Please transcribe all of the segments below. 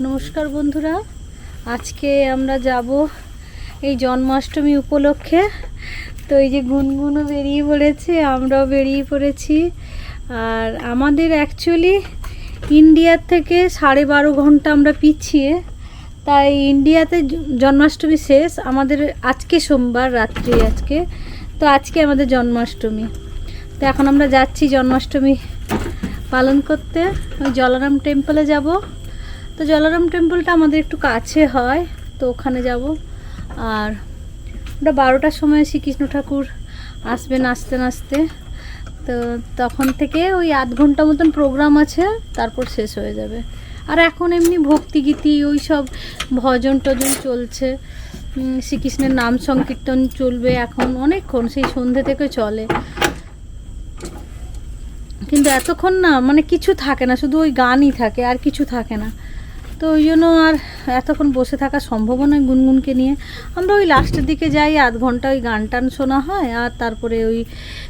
নমস্কার বন্ধুরা, আজকে আমরা যাব এই জন্মাষ্টমী উপলক্ষে। তো এই যে গুনগুনও বেরিয়ে পড়েছে, আমরাও বেরিয়ে পড়েছি। আর আমাদের অ্যাকচুয়ালি ইন্ডিয়ার থেকে 12.5 ঘন্টা আমরা পিছিয়ে, তাই ইন্ডিয়াতে জন্মাষ্টমী শেষ আমাদের আজকে সোমবার রাত্রি। তো আজকে আমাদের জন্মাষ্টমী। তো এখন আমরা যাচ্ছি জন্মাষ্টমী পালন করতে। ওই জলারাম টেম্পলে যাব। তো জলারাম টেম্পলটা আমাদের একটু কাছে হয়, তো ওখানে যাব। আর ওটা 12টার সময় শ্রীকৃষ্ণ ঠাকুর আসবেন নাচতে নাচতে। তো তখন থেকে ওই 8 ঘন্টা মতন প্রোগ্রাম আছে, তারপর শেষ হয়ে যাবে। আর এখন এমনি ভক্তিগীতি ওই সব ভজন টজন চলছে, শ্রীকৃষ্ণের নাম সংকীর্তন চলবে এখন অনেকক্ষণ, সেই সন্ধ্যে থেকে চলে। কিন্তু এতক্ষণ না মানে কিছু থাকে না, শুধু ওই গানই থাকে, আর কিছু থাকে না। তো ওই জন্য আর এতক্ষণ বসে থাকা সম্ভব নয় গুনগুনকে নিয়ে। আমরা ওই লাস্টের দিকে যাই, 8 ঘন্টা ওই গান টান শোনা হয়, আর তারপরে ওই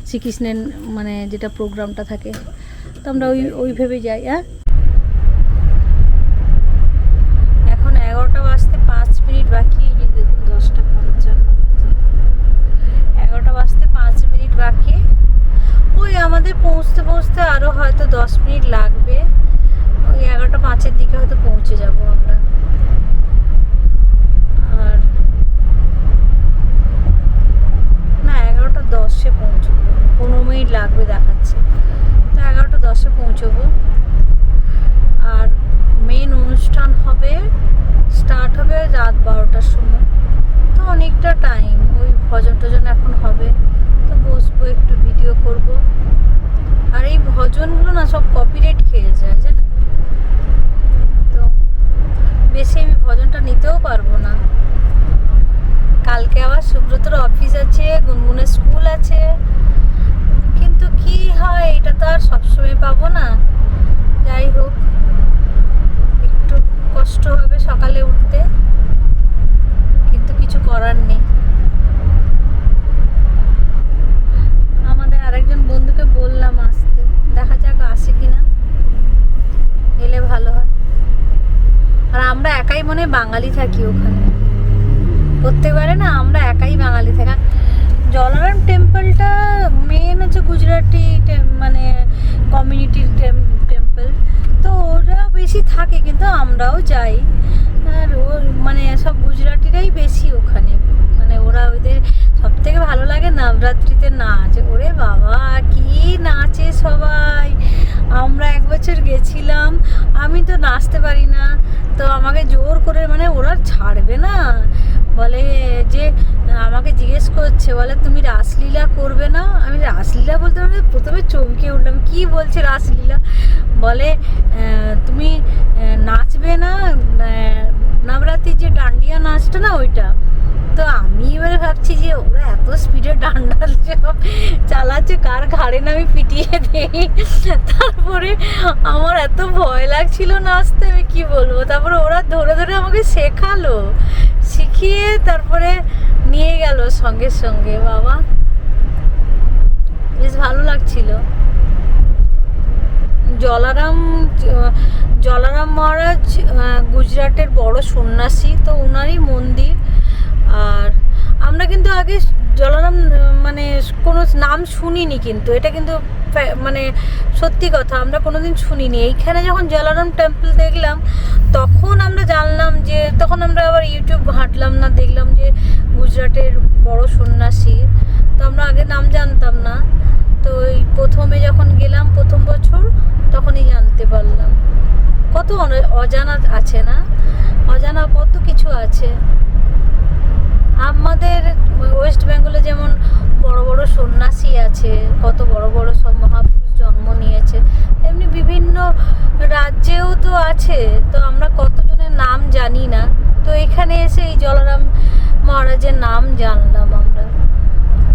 শ্রীকৃষ্ণের মানে যেটা প্রোগ্রামটা থাকে, তো আমরা ওই ভেবে যাই। এখন 11টা বাজতে 5 মিনিট বাকি। এই যে দেখুন 10:55, 11টা বাজতে 5 মিনিট বাকি। ওই আমাদের পৌঁছতে পৌঁছতে আরও হয়তো 10 মিনিট লাগবে। ওই 11:05 দিকে হয়তো পৌঁছে যাব আমরা। আর না, 11:10 পৌঁছবো, 15 মিনিট লাগবে দেখাচ্ছে। তো 11:10 পৌঁছবো। আর মেন অনুষ্ঠান হবে, স্টার্ট হবে রাত 12টার সময়। তো অনেকটা টাইম, ওই ভজন টজন এখন হবে। তো বসবো, একটু ভিডিও করব। আর এই ভজনগুলো না সব কপিরাইট খেয়ে যায়, জানেন তো। বেশি আমি ভজনটা নিতেও পারবো না। কালকে আবার সুব্রতর অফিস আছে, গুনগুনের স্কুল আছে। কিন্তু কি হয়, এটা তো আর সবসময় পাবো না। যাই হোক, একটু কষ্ট হবে সকালে উঠতে, কিন্তু কিছু করার নেই। আমাদের আরেকজন বন্ধুকে বললাম আসতে, দেখা যাক আসে কিনা, এলে ভালো হয়। আর আমরা একাই মনে বাঙালি থাকি ওখানে, প্রত্যেকবারে না আমরা একাই বাঙালি থাকি। জলারাম টেম্পলটা মেন হচ্ছে গুজরাটি মানে কমিউনিটির টেম্পল। তো ওরা বেশি থাকে, কিন্তু আমরাও যাই। আর ও মানে সব গুজরাটিরাই বেশি ওখানে। মানে ওরা ওদের সব থেকে ভালো লাগে নবরাত্রিতে নাচ। ওরে বাবা কি নাচে সবাই। আমরা এক বছর গেছিলাম, আমি তো নাচতে পারি না। তো আমাকে জোর করে, মানে ওরা ছাড়বে না, বলে যে আমাকে জিজ্ঞেস করছে, বলে তুমি রাসলীলা করবে না? আমি রাসলীলা বলতে মানে প্রথমে চমকে উঠলাম, কি বলছে রাসলীলা? বলে তুমি নাচবে না, নবরাত্রির যে ডান্ডিয়া নাচটা না ওইটা। তো আমি এবারে ভাবছি যে ওরা এত স্পিডে ডান্ডা চালাচ্ছে, কার ঘাড়ে না আমি পিটিয়ে দিই। তারপরে আমার এত ভয় লাগছিল নাচতে, আমি কি বলবো। তারপরে ওরা ধরে ধরে আমাকে শেখালো, শিখিয়ে তারপরে নিয়ে গেল সঙ্গে সঙ্গে। বাবা বেশ ভালো লাগছিল। জলারাম মহারাজ গুজরাটের বড় সন্ন্যাসী, তো ওনারই মন্দির। আর আমরা কিন্তু আগে জলারাম মানে কোনো নাম শুনিনি, কিন্তু এটা কিন্তু মানে সত্যি কথা, আমরা কোনোদিন শুনিনি। এইখানে যখন জলারাম টেম্পল দেখলাম, তখন আমরা জানলাম যে, তখন আমরা আবার ইউটিউব ঘাঁটলাম না, দেখলাম যে গুজরাটের বড় সন্ন্যাসী। তো আমরা আগে নাম জানতাম না। তো এই প্রথমে যখন গেলাম, প্রথম বছর, তখনই জানতে পারলাম। কত অজানা আছে না, অজানা কত কিছু আছে। আমাদের ওয়েস্ট বেঙ্গলে যেমন বড় বড় সন্ন্যাসী আছে, কত বড় বড় সব মহাপুরুষ জন্ম নিয়েছে, এমনি বিভিন্ন রাজ্যেও তো আছে। তো আমরা কতজনের নাম জানি না। তো এখানে এসে এই জলারাম মহারাজের নাম জানলাম আমরা।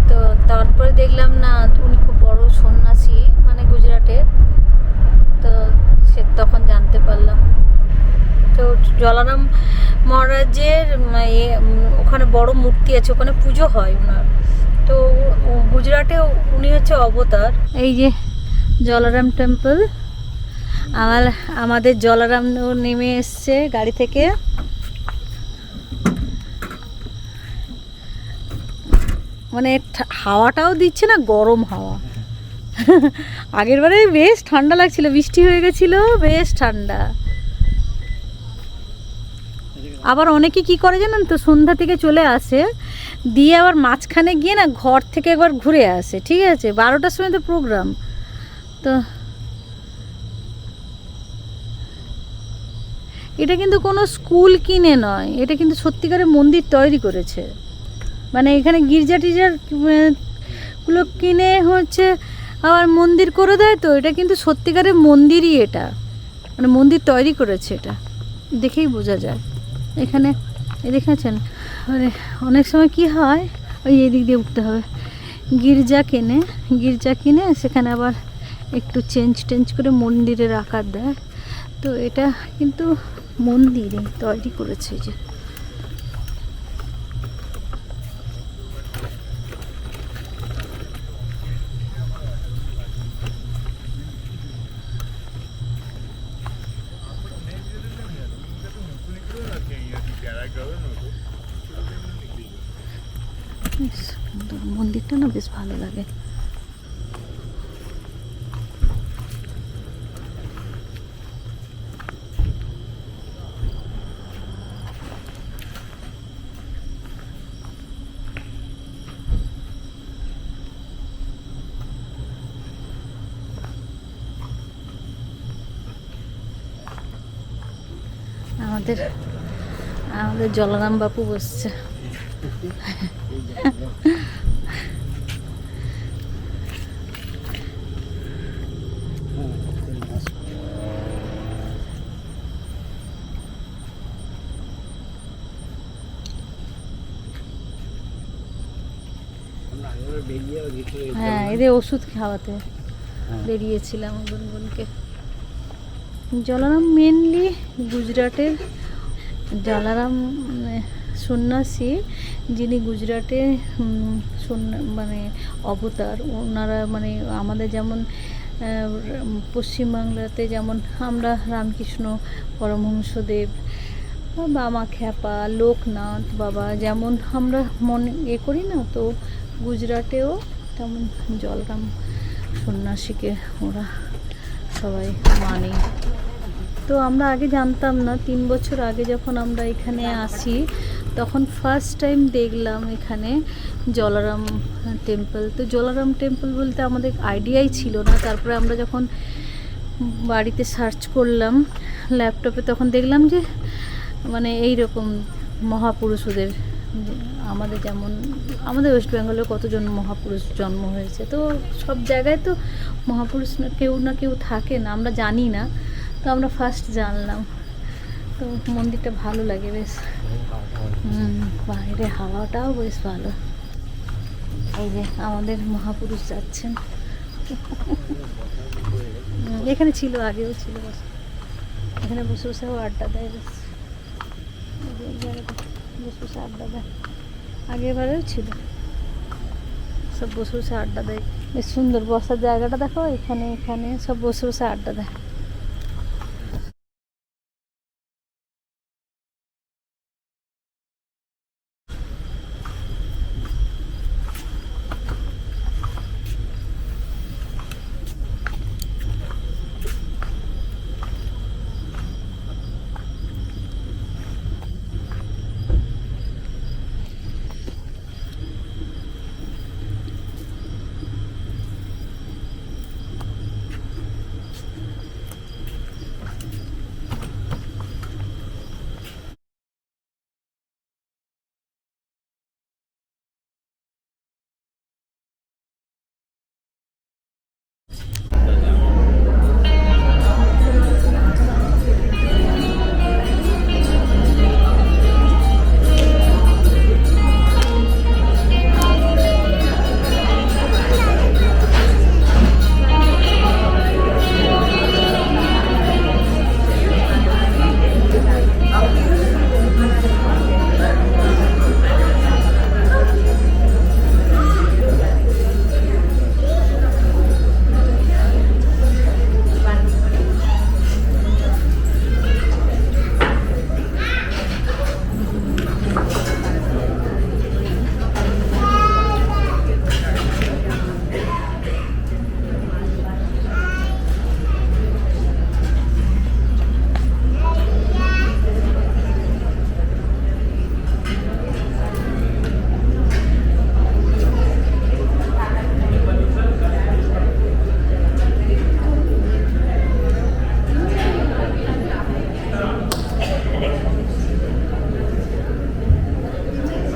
তো তারপরে দেখলাম না, উনি খুব বড় সন্ন্যাসী, মানে গুজরাটের। তো সে তখন জানতে পারলাম। তো জলারাম মহারাজের ওখানে বড় মূর্তি আছে, ওখানে পুজো হয় ওনার। তো গুজরাটে উনি হচ্ছে অবতার। এই যে জলারাম টেম্পল। আমাদের জলারাম নেমে এসছে গাড়ি থেকে। মানে হাওয়াটাও দিচ্ছে না, গরম হাওয়া। আগের বারে বেশ ঠান্ডা লাগছিল, বৃষ্টি হয়ে গেছিল, বেশ ঠান্ডা। আবার অনেকে কি করে জানেন তো, সন্ধ্যা থেকে চলে আসে, দিয়ে আবার মাঝখানে গিয়ে না ঘর থেকে একবার ঘুরে আসে, ঠিক আছে? 12টার সময় তো প্রোগ্রাম। তো এটা কিন্তু কোনো স্কুল কিনে নয়, এটা কিন্তু সত্যিকারের মন্দির তৈরি করেছে। মানে এখানে গির্জা টির্জার গুলো কিনে হচ্ছে আবার মন্দির করে দেয়। তো এটা কিন্তু সত্যিকারের মন্দিরই, এটা মানে মন্দির তৈরি করেছে, এটা দেখেই বোঝা যায়। এখানে দেখেছেন, মানে অনেক সময় কি হয়, ওই এদিক দিয়ে উঠতে হবে, গির্জা কিনে সেখানে আবার একটু চেঞ্জ করে মন্দিরের আকার দেয়। তো এটা কিন্তু মন্দিরে তৈরি করেছে। যে মন্দিরটা না বেশ ভালো লাগে। আমাদের জলারাম বাপু বসছে। হ্যাঁ, এদের ওষুধ খাওয়াতে বেরিয়েছিলাম গুনগুনকে। জলারাম মেনলি গুজরাটের, জলারাম সন্ন্যাসী যিনি গুজরাটে মানে অবতার। ওনারা মানে আমাদের যেমন পশ্চিমবাংলাতে যেমন আমরা রামকৃষ্ণ পরমহংসদেব, বামা খ্যাপা, লোকনাথ বাবা যেমন আমরা মনে করি না, তো গুজরাটেও তেমন জলারাম সন্ন্যাসীকে ওরা সবাই মানে। তো আমরা আগে জানতাম না, 3 বছর আগে যখন আমরা এখানে আসি তখন ফার্স্ট টাইম দেখলাম এখানে জলারাম টেম্পল। তো জলারাম টেম্পল বলতে আমাদের আইডিয়াই ছিল না। তারপরে আমরা যখন বাড়িতে সার্চ করলাম ল্যাপটপে, তখন দেখলাম যে মানে এই রকম মহাপুরুষদের, আমাদের যেমন আমাদের ওয়েস্ট বেঙ্গলে কতজন মহাপুরুষ জন্ম হয়েছে, তো সব জায়গায় তো মহাপুরুষ না কেউ থাকে না, আমরা জানি না। তো আমরা ফার্স্ট জানলাম। তো মন্দিরটা ভালো লাগে বেশ। বাইরে হাওয়াটাও বেশ ভালো। এই যে আমাদের মহাপুরুষ যাচ্ছেন। এখানে ছিল, আগেও ছিল, এখানে বসে বসে আড্ডা দেয়, বেশ বসে বসে আড্ডা দেয়। আগেরবারেও ছিল, সব বসে বসে আড্ডা দেয়। বেশ সুন্দর বসার জায়গাটা দেখো, এখানে সব বসে বসে আড্ডা দেয়।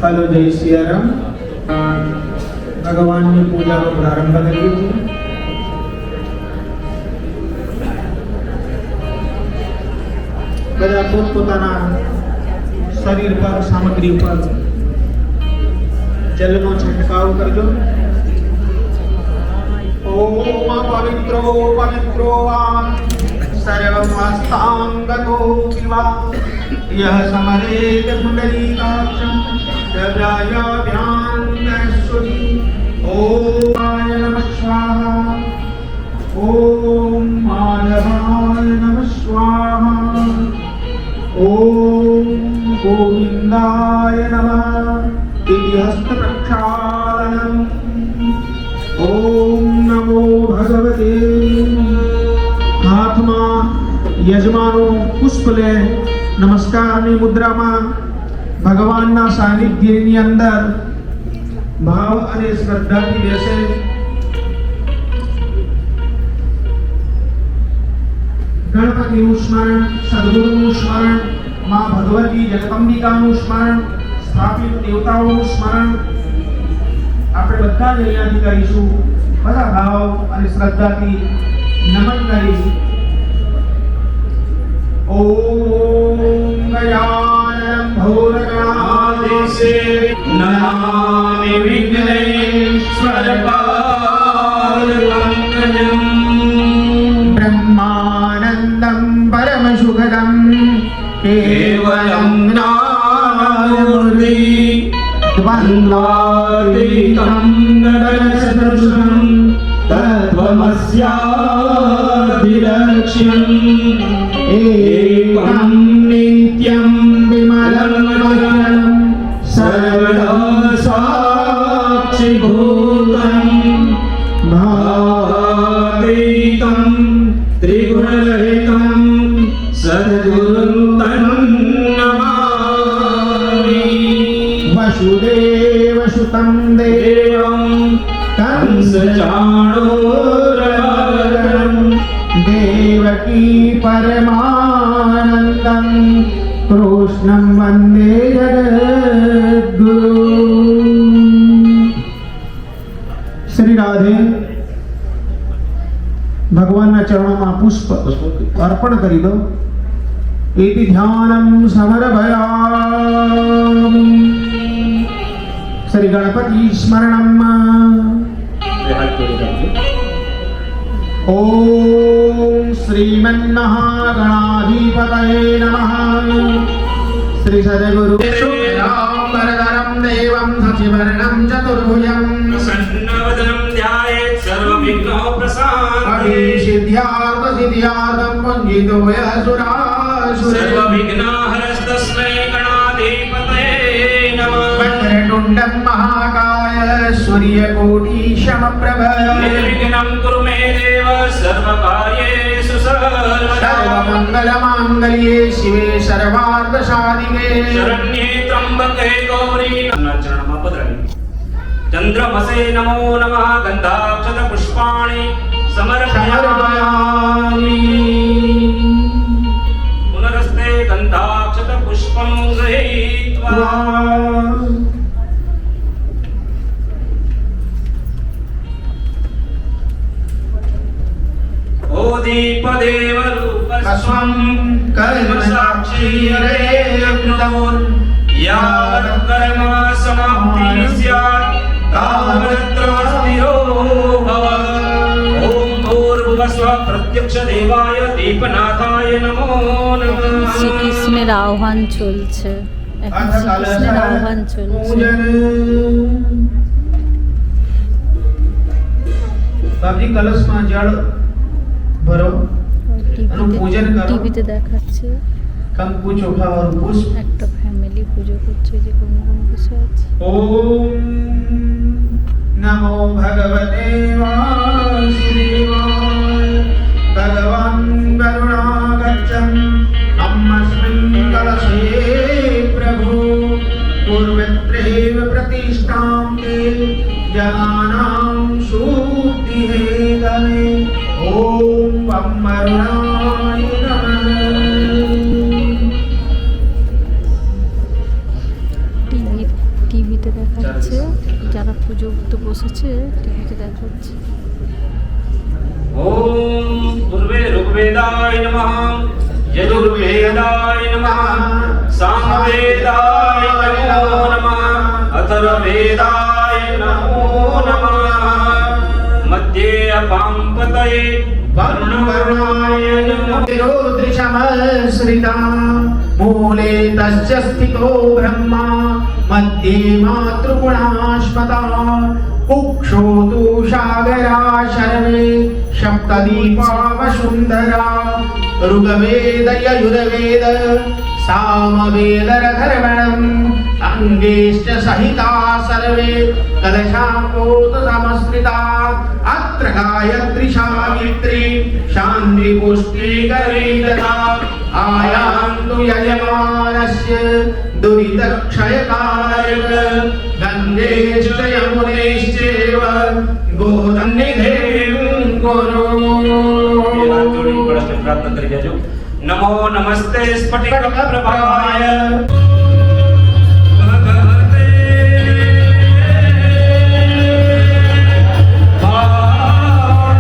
हेलो जय सिया राम। भगवान की पूजा को प्रारंभ कर लीजिए। બધા પોતપોતાના શરીર પર સામગ્રી પર જલનો છંટકાવ કરજો। ઓમ પવિત્રો પવિત્રો વા सर्वमस्तांगतो विवा यह समरेत पुंडरीकाक्षं ददायाभ्याङ्गस्वती। ओम नमः स्वाहा। ओम माधवाय नमः स्वाहा। ओम गोविंदाय नमः इति हस्तप्रक्षालनम्। ओम नमो भगवते। હાથમાં યજમાનો પુષ્પ લે નમસ્કારની મુદ્રામાં ભગવાનના સાનિધ્યની અંદર ભાવ અને શ્રદ્ધાથી બેસે। ગણપતિનું સ્મરણ, સદગુરુનું સ્મરણ, માં ભગવતી જગદંબિકાનું સ્મરણ, સ્થાપિત દેવતાઓનું સ્મરણ આપણે બધા જ અહીંયાથી કરીશું। બધા ભાવ અને શ્રદ્ધાથી नमन करी। ओम गजाननं भूतगणाधीशं नमामि विघ्नेश्वरपादपङ्कजं। ब्रह्मानन्दं परमसुखदं केवलं ज्ञानमूर्ति द्वन्द्वातीतं गगनसदृशं तत्त्वमस्यादिलक्ष्यम् एकं नित्यं विमलं मह्यं सर्वदा साक्षिभूतं भावातीतं त्रिगुणरहितं सद्गुरुं नमामि। वसुदेवसुतं देवं कंसचाणूरमर्दनं देवकी परमानन्दं कृष्णं वन्दे जगद्गुरुं। श्री राधे। भगवानના ચરણોમાં પુષ્પ અર્પણ કરી દો। इति ध्यानं समर्पयामि। श्री गणपति स्मरणम्। ओम श्रीमन्महागणाधिपतये नमः। श्री सद्गुरु वरदरं देवं सचिवर्णं चतुर्भुजं प्रसन्नवदनं ध्यायेत् सर्वविघ्नोपशान्तिः। सिद्ध्यार्थं पुञ्जितो यः सुरासुरः सर्वविघ्नहरस्तस्मै गणाधिपतये नमः। वक्रतुण्डं महाकाय सूर्यकोटिसमप्रभ निर्विघ्नं कुरु मे देव सर्वकार्येषु सर्वदा। सर्वमङ्गलमाङ्गल्ये शिवे सर्वार्थसाधिके शरण्ये त्र्यम्बके गौरी चरणમાં પધરાવી। चन्द्रमसे नमो नमः गन्धाक्षतपुष्पाणि समर्पयामि। पुनरस्ते गन्धाक्षतपुष्पं गृहीत्वा ओ दीपदेवरूपस्वं कर्मसाक्षीरेऽग्नितमोन् यावत् कर्म समाप्तिः स्यात् तावत्र स्थिरो भव। ॐ भूर्भुवस्वः प्रत्यक्षदेवाय दीपनाथाय नमो नमः। শ্রীকৃষ্ণের আহ্বান চলছে এখন। শ্রীকৃষ্ণের আহ্বান চলছে। बाबजी कलश में जल भरो। টিভিতে দেখাচ্ছে कंकु चोखा और पुष्प। একটা ফ্যামিলি পুজো করছে যে কোন বসে আছে। ओम नमो भगवते वासुदेवाय। भगवान करुणागच्छन् अम्मस्मिन् कलशे प्रभु पूर्वत्रैव प्रतिष्ठां ते जनानां शुद्धिहेतवे। ओम अम्मरुणाय नमः। পুজো করতে বসেছে, টিভিতে দেখাচ্ছে। ओम पूर्वे ऋग्वेदाय नमः यजुर्वेदाय नमः सामवेदाय नमो नमः अथर्ववेदाय नमो नमः मध्ये अपांपतये वर्णवर्णाय नमः दृशमश्रिता मूले तस्य स्थितो ब्रह्मा मध्ये मातृगुणाश्मता कुक्षो तु सागरा शर्वे सप्तदीपावसुन्दरा ऋग्वेद यजुर्वेद सामवेद रथर्वणम् अङ्गेश्च सहिता सर्वे कलशापोत समस्कृता अत्र गायत्री सावित्री शान्ति पुष्टि करीदता आयान्तु यजमानस्य दुरितक्षयकारक गङ्गेश्च यमुनेश्चैव गोदन्निधिं कुरु। प्रार्थना કરી દેજો। नमो नमस्ते स्फटिक प्रभाय भगवते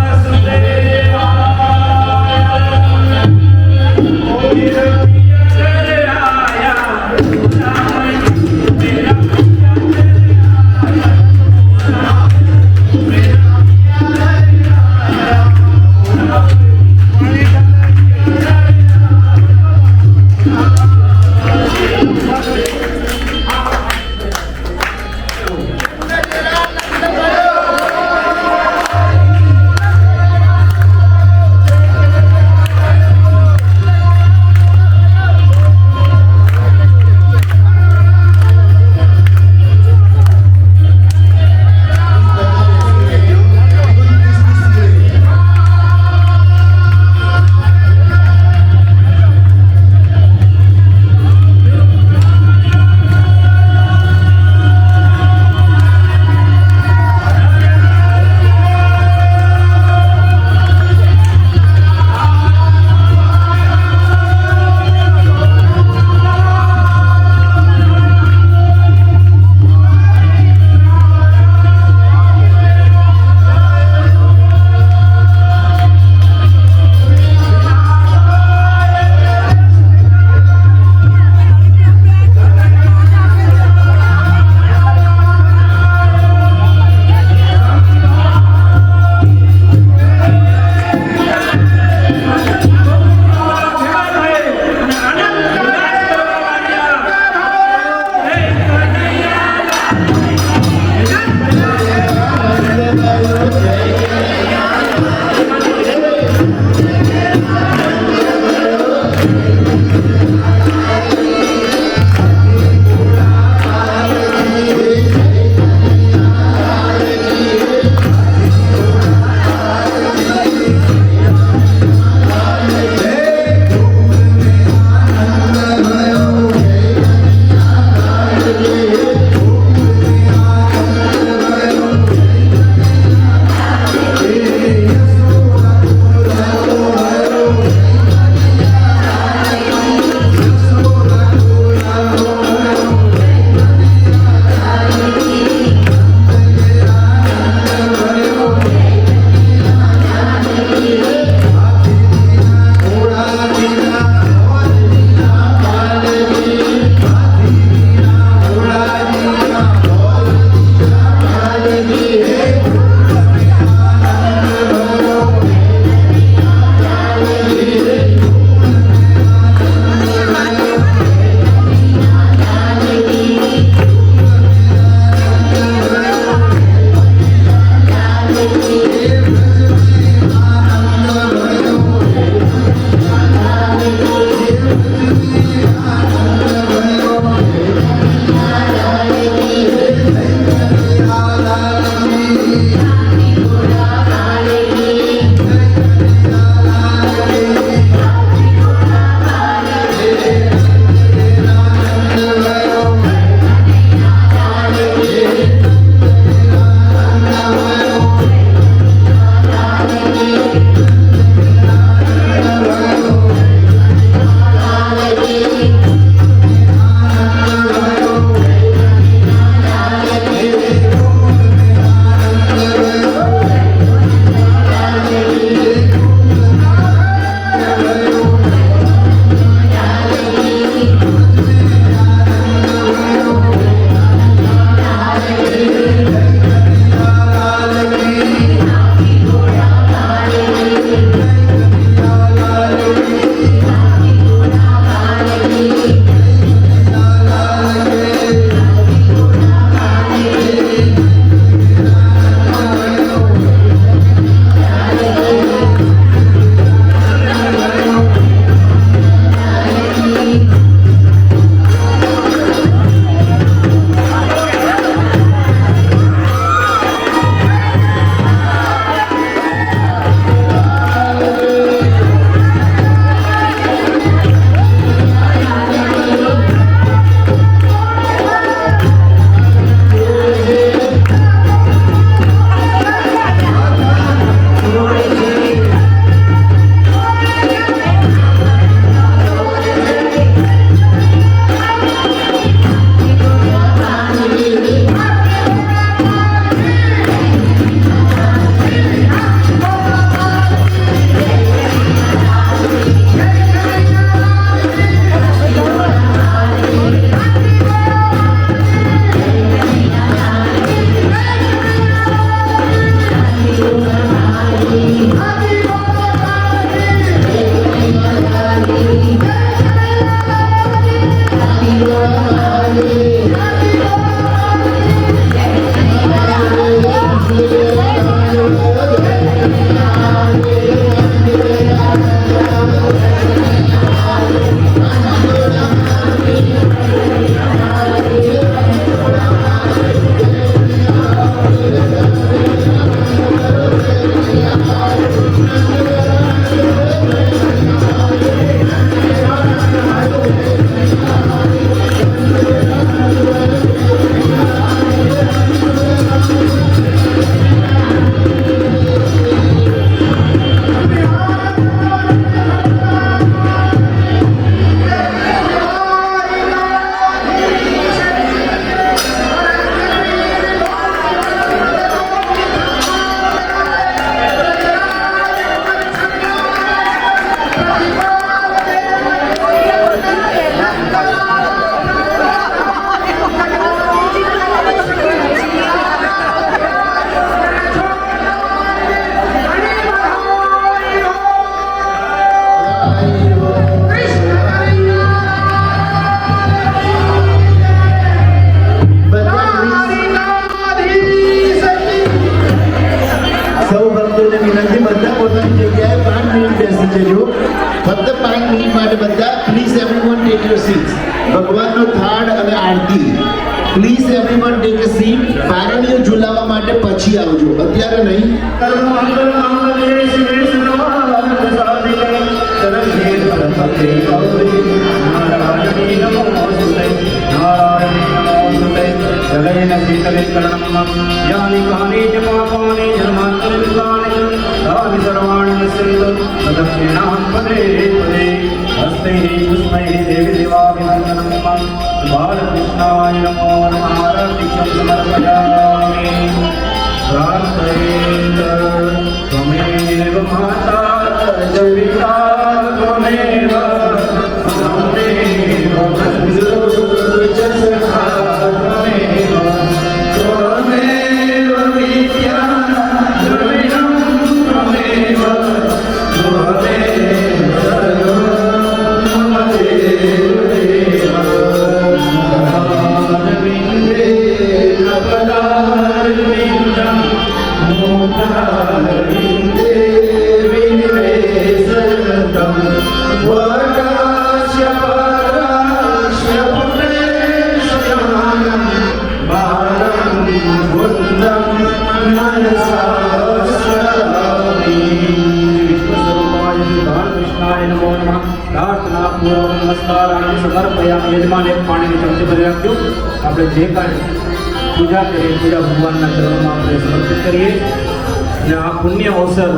वासुदेवाय take your seats. ભગવાનનો થાળ અને આરતી. Please everyone take a seat. પારણીઓ ઝુલાવવા માટે પછી આવજો, અત્યારે નહીં. जगयन शीतलिकरणं यानि कानि च पापानि जन्मान्तरितानि तानि सर्वाणि नश्यन्ति तदक्षिणात् पदे पदे हस्तैः पुष्पैः देवी देवाभिनन्दनं बालकृष्णाय नमो नमः आरतिं समर्पयामि प्रार्थयेत् त्वमेव माता च पिता त्वमेव त्वमेव बन्धुः च सखा त्वमेव त्वमेव विद्या द्रविणं त्वमेव त्वमेव सर्वं मम देवदेव पदारविन्दे पदारविन्दं मोदारविन्दे विनिवेशनं वकाश्य पराश्य पुरेशयानं बालं वन्दं मनसा स्मरामि विष्णुस्वरूपाय बालकृष्णाय नमो नमः प्रार्थनापूर्वक नमस्काराన్ని સમર્પયામિ યજમાન એક પાણીની ચમચી ભરી રાખજો આપણે જે કાંઈ પૂજા કરીએ પૂજા ભગવાનના ચરણોમાં આપણે સમર્પિત કરીએ અને આ પુણ્ય અવસર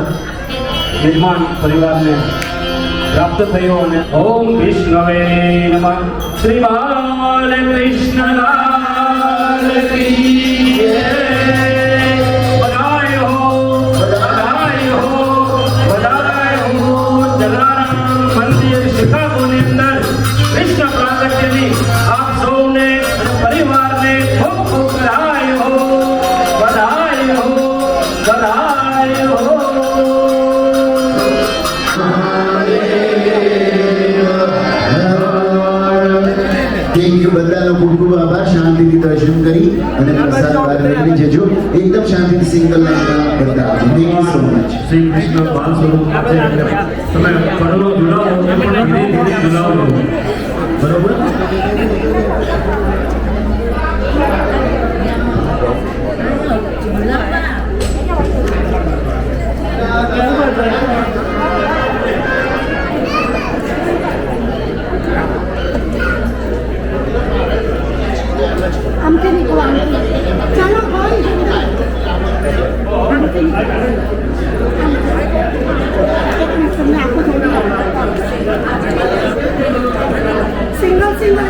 યજમાન પરિવારને પ્રાપ્ત થયો અને ઓમ વિષ્ણવે નમઃ શ્રી બાલકૃષ્ણલાલ કી જય બધાય હો બધાય હો બધાય હો જલારામ મંદિર શિકાગોની અંદર કૃષ્ણ પ્રાગટ્યની આપ સૌને પરિવારને ખૂબ ખૂબ બધાય હો બધાય હો બધાય હો થેન્ક યુ. બધાનો ખૂબ ખૂબ આભાર. શાંતિથી દર્શન કરી અને પ્રસાદ બહાર નીકળી જજો. એકદમ શાંતિથી સિંગલ લાઈનમાં બધા આવજો. Thank you so much. Shri Krishna બાલ સ્વરૂપ છે તમે કરોડો ઝુલાવો એ પણ ધીરે ધીરે ઝુલાવો બરોબર. આમથી નીકળો ચાલો ભાઈ આમથી નીકળો તમને આખું સિંગલ સિંગલ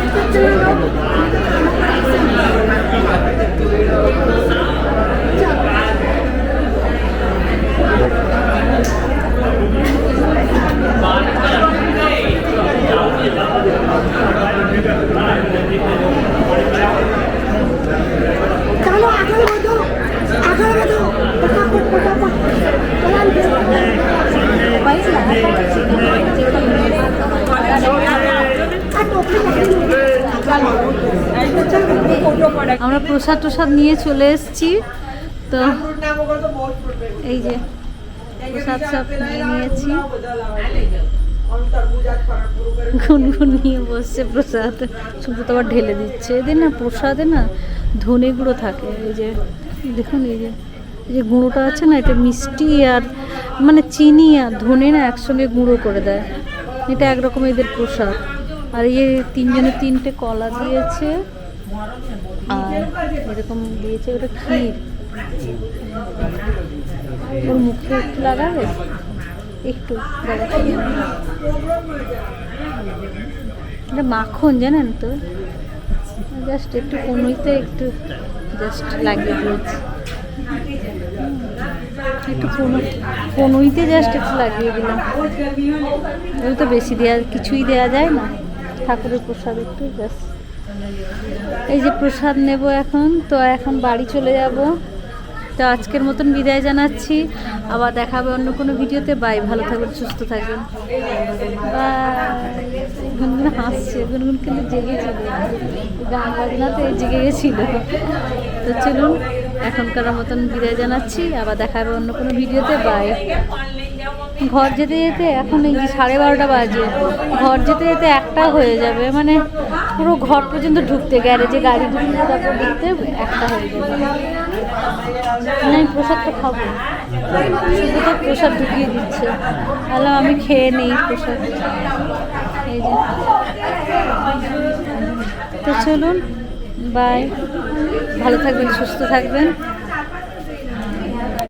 ચાલો આગળ વધો ફટાફટ আমরা প্রসাদ টসাদ নিয়ে চলে এসেছি তো এই যে প্রসাদ সব নিয়ে নিয়েছি গুনগুন নিয়ে বসছে প্রসাদ শুধু তো আবার ঢেলে দিচ্ছে এদের না প্রসাদে না ধনে গুঁড়ো থাকে এই যে দেখুন এই যে গুঁড়োটা আছে না এটা মিষ্টি আর মানে চিনি আর ধনে না একসঙ্গে গুঁড়ো করে দেয় এটা একরকম এদের প্রসাদ আর এই তিনজনে তিনটে কলা দিয়েছে আর এরকম দিয়েছে ওটা ক্ষীর ওর মুখে একটু লাগাবে একটু এটা মাখন জানেন তো জাস্ট একটু কনুইতে একটু জাস্ট লাগিয়ে দিয়েছি একটু কনুইতে জাস্ট একটু লাগিয়ে দিলাম ওই তো বেশি দেওয়া কিছুই দেওয়া যায় না ঠাকুরের প্রসাদ একটু জাস্ট এই যে প্রসাদ নেব এখন তো এখন বাড়ি চলে যাব তো আজকের মতন বিদায় জানাচ্ছি আবার দেখা হবে অন্য কোনো ভিডিওতে বাই ভালো থাকবেন সুস্থ থাকবেন বাই গুনগুন হাসছে গুনগুন কিন্তু জেগেছিল গান বাজনাতে জেগে গেছিল তো চলুন এখনকার মতন বিদায় জানাচ্ছি আবার দেখা হবে অন্য কোনো ভিডিওতে বাই ঘর যেতে যেতে এখন এই যে 12:30 বাজে, ঘর যেতে যেতে 1টা হয়ে যাবে, মানে পুরো ঘর পর্যন্ত ঢুকতে, গ্যারেজে গাড়ি ঢুকতে তারপর ঢুকতে 1টা হয়ে যাবে। মানে আমি প্রসাদটা খাবো, শুধু তো প্রসাদ ঢুকিয়ে দিচ্ছে, তাহলে আমি খেয়ে নেই প্রসাদ। এই যে, তো চলুন, বাই, ভালো থাকবেন, সুস্থ থাকবেন।